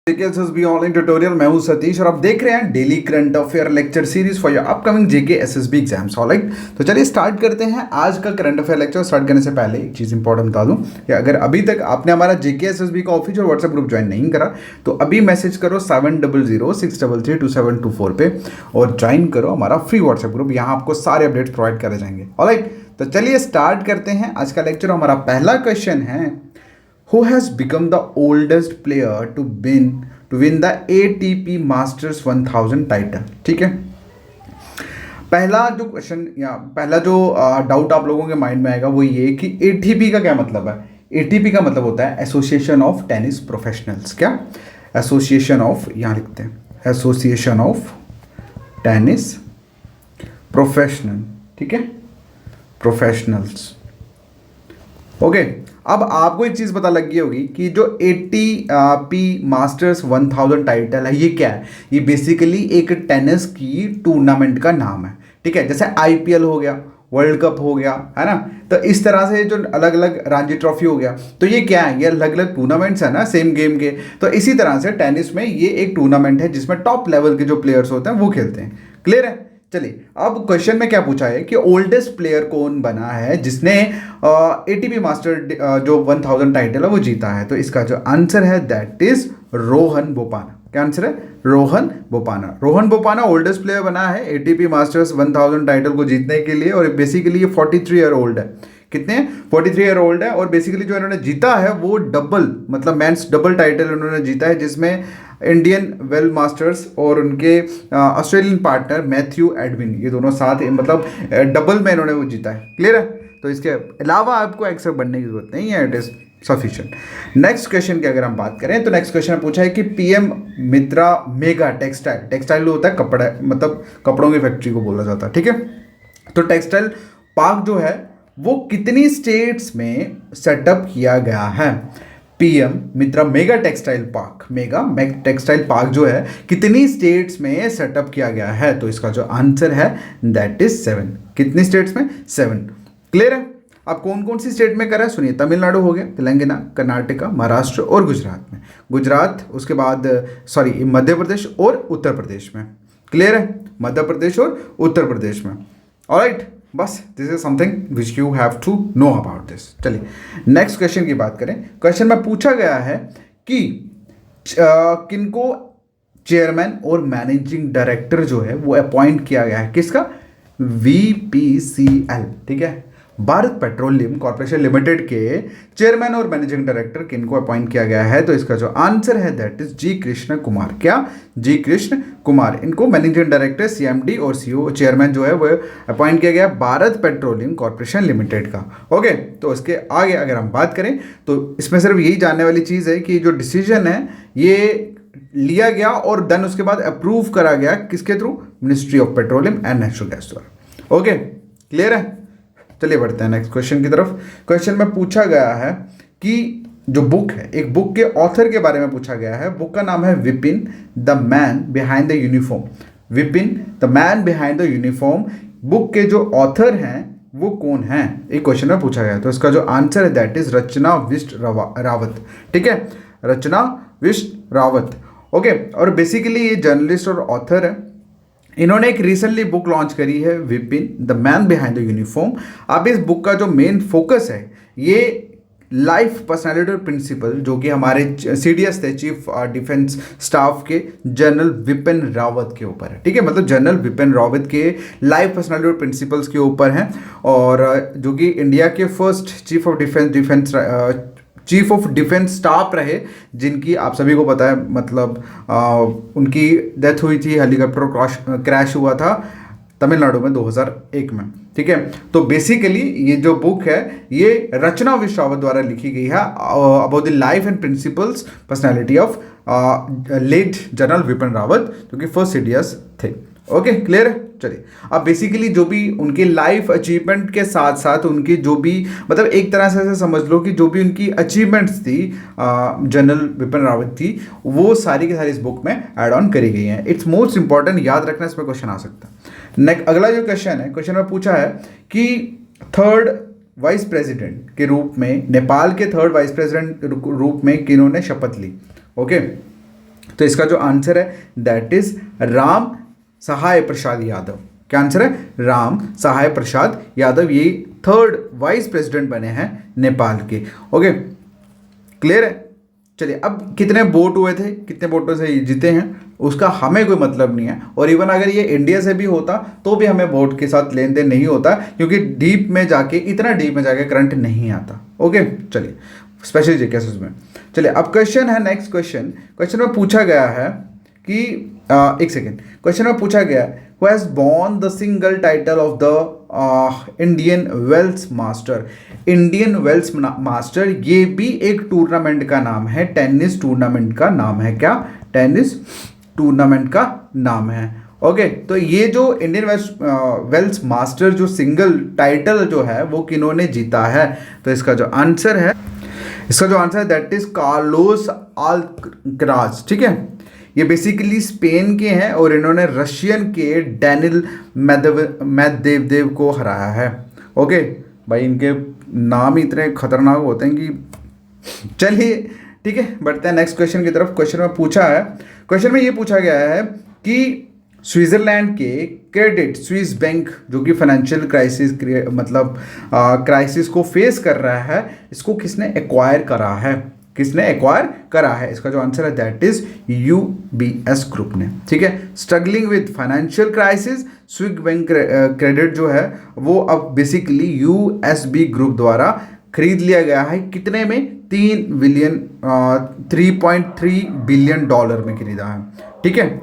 जेके SSB online tutorial. मैं हूं सतीश और आप देख रहे हैं daily current affair lecture series for your upcoming JK SSB exams. Alright, तो चलिए स्टार्ट करते हैं आज का करंट अफेयर लेक्चर। स्टार्ट करने से पहले एक चीज़ इंपॉर्टेंट बता दूं कि अगर अभी तक आपने हमारा जेके एसएसबी का ऑफिशियल व्हाट्सएप ग्रुप ज्वाइन नहीं करा तो अभी मैसेज करो 7006332724 पे और ज्वाइन करो हमारा फ्री व्हाट्सएप ग्रुप। यहाँ आपको सारे अपडेट्स प्रोवाइड करे जाएंगे। ऑलराइट, तो चलिए स्टार्ट करते हैं आज का लेक्चर। हमारा पहला क्वेश्चन है, Who has become the oldest player to win the ATP Masters 1000 title? ठीक है, पहला जो क्वेश्चन या पहला जो डाउट आप लोगों के माइंड में आएगा वो ये कि ATP का क्या मतलब है। ATP का मतलब होता है एसोसिएशन ऑफ टेनिस प्रोफेशनल्स। क्या? एसोसिएशन ऑफ, यहाँ लिखते हैं एसोसिएशन ऑफ टेनिस प्रोफेशनल। ठीक है, प्रोफेशनल्स। ओके, अब आपको एक चीज़ पता लग गई होगी कि जो ATP मास्टर्स 1000 टाइटल है ये क्या है। ये बेसिकली एक टेनिस की टूर्नामेंट का नाम है। ठीक है, जैसे IPL हो गया, वर्ल्ड कप हो गया, है ना। तो इस तरह से जो अलग अलग रणजी ट्रॉफी हो गया, तो ये क्या है, ये अलग अलग टूर्नामेंट्स है ना सेम गेम के। तो इसी तरह से टेनिस में ये एक टूर्नामेंट है जिसमें टॉप लेवल के जो प्लेयर्स होते हैं वो खेलते हैं। क्लियर है? चलिए, अब क्वेश्चन में क्या पूछा है कि ओल्डेस्ट प्लेयर कौन बना है जिसने ATP मास्टर जो 1000 टाइटल है वो जीता है। तो इसका जो आंसर है दैट इज रोहन बोपाना। क्या आंसर है? रोहन बोपाना। रोहन बोपाना ओल्डेस्ट प्लेयर बना है ATP मास्टर्स 1000 टाइटल को जीतने के लिए और बेसिकली ये 43 ईयर ओल्ड है। कितने? 43 ईयर ओल्ड है। और बेसिकली जो इन्होंने जीता है वो डबल, मतलब मेंस डबल टाइटल इन्होंने जीता है, जिसमें इंडियन वेल मास्टर्स और उनके ऑस्ट्रेलियन पार्टनर मैथ्यू एडविन, ये दोनों साथ मतलब डबल में इन्होंने वो जीता है। क्लियर है? तो इसके अलावा आपको एक्सपर्ट बनने की जरूरत नहीं है, it is sufficient. Next question की अगर हम बात करें तो नेक्स्ट क्वेश्चन पूछा है कि PM Mitra mega textile, textile होता है कपड़ा, मतलब कपड़ों की फैक्ट्री को बोला जाता है। ठीक है, तो टेक्सटाइल पार्क जो है वो कितनी स्टेट्स में सेटअप किया गया है। PM Mitra mega textile park, mega textile park जो है कितनी स्टेट्स में सेटअप किया गया है। तो इसका जो आंसर है दैट इज 7। कितनी स्टेट्स में? 7। क्लियर है? अब कौन कौन सी स्टेट में करा है सुनिए। तमिलनाडु हो गया, तेलंगाना, कर्नाटका, महाराष्ट्र और गुजरात में। गुजरात, उसके बाद सॉरी मध्य प्रदेश और उत्तर प्रदेश में। क्लियर है? मध्य प्रदेश और उत्तर प्रदेश में। ऑलराइट, बस this is something which you have to know about this. चलिए नेक्स्ट क्वेश्चन की बात करें। क्वेश्चन में पूछा गया है कि किनको चेयरमैन और मैनेजिंग डायरेक्टर जो है वो अपॉइंट किया गया है। किसका? VPCL। ठीक है, भारत पेट्रोलियम कॉर्पोरेशन लिमिटेड के चेयरमैन और मैनेजिंग डायरेक्टर किनको अपॉइंट किया गया है। तो इसका जो आंसर है दैट इज जी कृष्ण कुमार। क्या? जी कृष्ण कुमार। इनको मैनेजिंग डायरेक्टर, CMD और CEO चेयरमैन जो है वो अपॉइंट किया गया भारत पेट्रोलियम कॉर्पोरेशन लिमिटेड का। ओके, तो इसके आगे अगर हम बात करें तो इसमें सिर्फ यही जानने वाली चीज़ है कि जो डिसीजन है ये लिया गया और देन उसके बाद अप्रूव करा गया किसके through? Ministry of petroleum and natural gas द्वारा। ओके, क्लियर है? चलिए बढ़ते हैं नेक्स्ट क्वेश्चन की तरफ। क्वेश्चन में पूछा गया है कि जो बुक है, एक बुक के ऑथर के बारे में पूछा गया है। बुक का नाम है Vipin the man behind the uniform. Vipin the man behind the uniform. Book के जो ऑथर हैं वो कौन हैं, एक क्वेश्चन में पूछा गया। तो इसका जो आंसर है दैट इज रचना विष्ट रावत। ठीक है, रचना विष्ट रावत। ओके, और बेसिकली ये जर्नलिस्ट और ऑथर है। इन्होंने एक रिसेंटली बुक लॉन्च करी है, Vipin the man behind the uniform. अब इस बुक का जो मेन फोकस है ये लाइफ पर्सनालिटी और प्रिंसिपल जो कि हमारे CDS थे, चीफ डिफेंस स्टाफ के जनरल विपिन रावत के ऊपर है। ठीक है, मतलब जनरल विपिन रावत के लाइफ पर्सनालिटी और प्रिंसिपल्स के ऊपर हैं, और जो कि इंडिया के first chief of defence staff रहे, जिनकी आप सभी को पता है मतलब उनकी डेथ हुई थी, हेलीकॉप्टर क्रैश हुआ था तमिलनाडु में 2001 में। ठीक है, तो बेसिकली ये जो बुक है ये रचना विष्ट रावत द्वारा लिखी गई है about the life and principles personality of late general Vipin Rawat जो कि फर्स्ट CDS थे। ओके, क्लियर है? चलिए, अब बेसिकली जो भी उनके लाइफ अचीवमेंट के साथ साथ उनकी जो भी मतलब एक तरह से ऐसे समझ लो कि जो भी उनकी अचीवमेंट्स थी जनरल विपिन रावत थी वो सारी की सारी इस बुक में ऐड ऑन करी गई हैं। इट्स मोस्ट इंपॉर्टेंट, याद रखना, इसमें क्वेश्चन आ सकता है। नेक्स्ट अगला जो क्वेश्चन है, क्वेश्चन में पूछा है कि थर्ड वाइस प्रेसिडेंट के रूप में, नेपाल के थर्ड वाइस प्रेसिडेंट रूप में किन्होंने शपथ ली। ओके, तो इसका जो आंसर है दैट इज राम सहाय प्रसाद यादव। क्या आंसर है? राम सहाय प्रसाद यादव, ये 3rd वाइस प्रेसिडेंट बने हैं नेपाल के। ओके, क्लियर है? चलिए, अब कितने वोट हुए थे, कितने वोटों से जीते हैं, उसका हमें कोई मतलब नहीं है। और इवन अगर ये इंडिया से भी होता तो भी हमें वोट के साथ लेन देन नहीं होता, क्योंकि डीप में जाके, इतना डीप में जाके करंट नहीं आता। ओके, चलिए, स्पेशली केसेस में। चलिए, अब क्वेश्चन है, नेक्स्ट क्वेश्चन में पूछा गया है कि एक सेकेंड, क्वेश्चन में पूछा गया है who has won the single title of the Indian Wells Master. Indian Wells Master, ये भी एक टूर्नामेंट का नाम है, टेनिस टूर्नामेंट का नाम है। क्या? टेनिस टूर्नामेंट का नाम है। ओके, तो ये जो इंडियन वेल्स मास्टर जो सिंगल टाइटल जो है वो किन्होंने जीता है? तो इसका जो आंसर है दैट इज कार्लोस अल्कराज। ठीक है, ये बेसिकली स्पेन के हैं और इन्होंने रशियन के डैनिल मेदवेदेव को हराया है। ओके भाई, इनके नाम ही इतने खतरनाक होते हैं कि चलिए ठीक है, बढ़ते हैं नेक्स्ट क्वेश्चन की तरफ। क्वेश्चन में ये पूछा गया है कि स्विट्जरलैंड के क्रेडिट स्विस बैंक जो कि फाइनेंशियल क्राइसिस क्राइसिस को फेस कर रहा है, इसको किसने एक्वायर करा है? इसका जो आंसर है दैट इज यूबीएस ग्रुप ने। ठीक है, struggling with financial crisis, Swiss bank credit जो है वो अब बेसिकली यूएसबी ग्रुप द्वारा खरीद लिया गया है। कितने में? 3.3 बिलियन डॉलर में खरीदा है। ठीक है,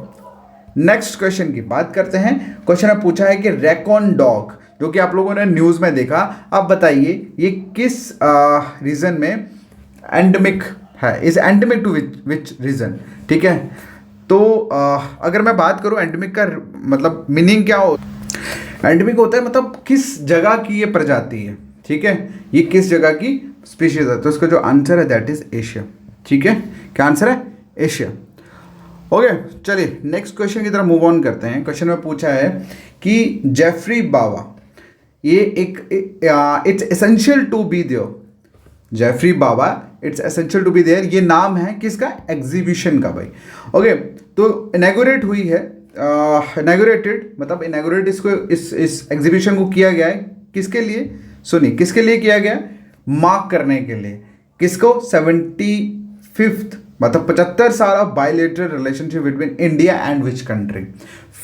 नेक्स्ट क्वेश्चन की बात करते हैं। क्वेश्चन में पूछा है कि रैकॉन डॉग, जो कि आप लोगों ने न्यूज़ में देखा, आप बताइए ये किस रीजन में एंडेमिक है? Is endemic to which region? ठीक है, तो अगर मैं बात करूं एंडेमिक का मतलब मीनिंग क्या हो, एंडेमिक होता है मतलब किस जगह की ये प्रजाति है। ठीक है, ये किस जगह की स्पीशीज है? तो इसका जो आंसर है दैट इज एशिया। ठीक है, क्या आंसर है? एशिया। ओके, चलिए नेक्स्ट क्वेश्चन की तरफ मूव ऑन करते हैं। क्वेश्चन में पूछा है कि जेफरी बावा, ये it's essential to be there. Geoffrey Bawa, it's essential to be there, ये नाम है किसका? एग्जीबिशन का भाई। ओके, तो इनैगोरेट हुई है, इनैगोरेट इसको इस एग्जीबिशन को किया गया है किसके लिए? सुनिए, किसके लिए किया गया? मार्क करने के लिए। किसको? 75th 75 साल of bilateral relationship between India and which country.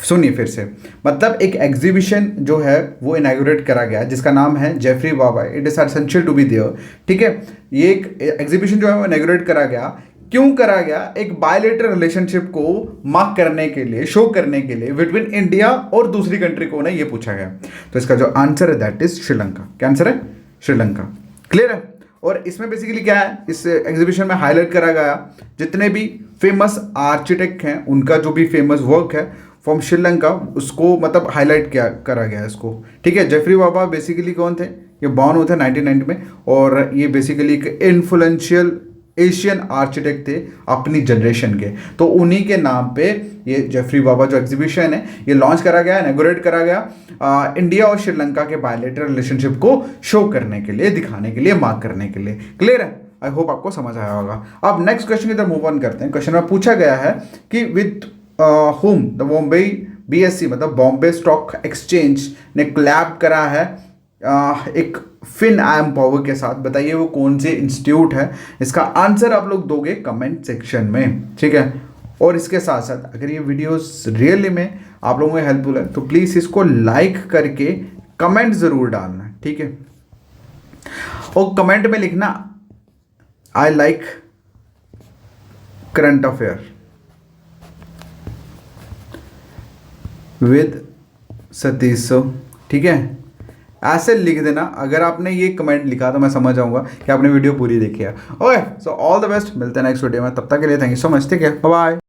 सुनिए फिर से, मतलब एक एग्जीबिशन जो है वो इनैगोरेट करा गया जिसका नाम है Geoffrey Bawa, it is essential to be there. ठीक है, ये एक एग्जीबिशन जो है वो इनैगोरेट करा गया। क्यों करा गया? एक बायलैटरल रिलेशनशिप को मार्क करने के लिए, शो करने के लिए बिटवीन इंडिया और दूसरी कंट्री को ना, ये पूछा गया। तो इसका जो आंसर है दैट इज श्रीलंका। क्या आंसर है? श्रीलंका। क्लियर है? और इसमें बेसिकली क्या है, इस एग्जीबिशन में हाईलाइट करा गया जितने भी फेमस आर्किटेक्ट हैं उनका जो भी फेमस वर्क है फ्रॉम श्रीलंका, उसको मतलब हाईलाइट करा गया है इसको। ठीक है, जेफरी बाबा बेसिकली कौन थे? ये बॉर्न हुए थे 1990 में, और ये बेसिकली एक इन्फ्लुएंशियल एशियन आर्किटेक्ट थे अपनी जनरेशन के। तो उन्हीं के नाम पे ये जेफरी बाबा जो एग्जीबिशन है ये लॉन्च करा गया, इनॉग्रेट करा गया इंडिया और श्रीलंका के बायलैटरल रिलेशनशिप को शो करने के लिए, दिखाने के लिए, मार्क करने के लिए। क्लियर है? आई होप आपको समझ आया होगा। अब नेक्स्ट क्वेश्चन की तरफ मूव ऑन करते हैं। क्वेश्चन में पूछा गया है कि with home the Bombay BSE मतलब बॉम्बे स्टॉक एक्सचेंज ने कोलैब करा है एक FinAm Power के साथ। बताइए वो कौन से इंस्टीट्यूट है? इसका आंसर आप लोग दोगे कमेंट सेक्शन में। ठीक है, और इसके साथ साथ अगर ये वीडियोस रियली में आप लोगों को हेल्पफुल है तो प्लीज़ इसको लाइक करके कमेंट ज़रूर डालना। ठीक है, और कमेंट में लिखना I like current affair with Satish. ठीक है, ऐसे लिख देना। अगर आपने ये कमेंट लिखा तो मैं समझ जाऊंगा कि आपने वीडियो पूरी देखी है। Okay, so all the best, मिलते हैं नेक्स्ट वीडियो में। तब तक के लिए थैंक यू सो मच। ठीक है, बाय बाय।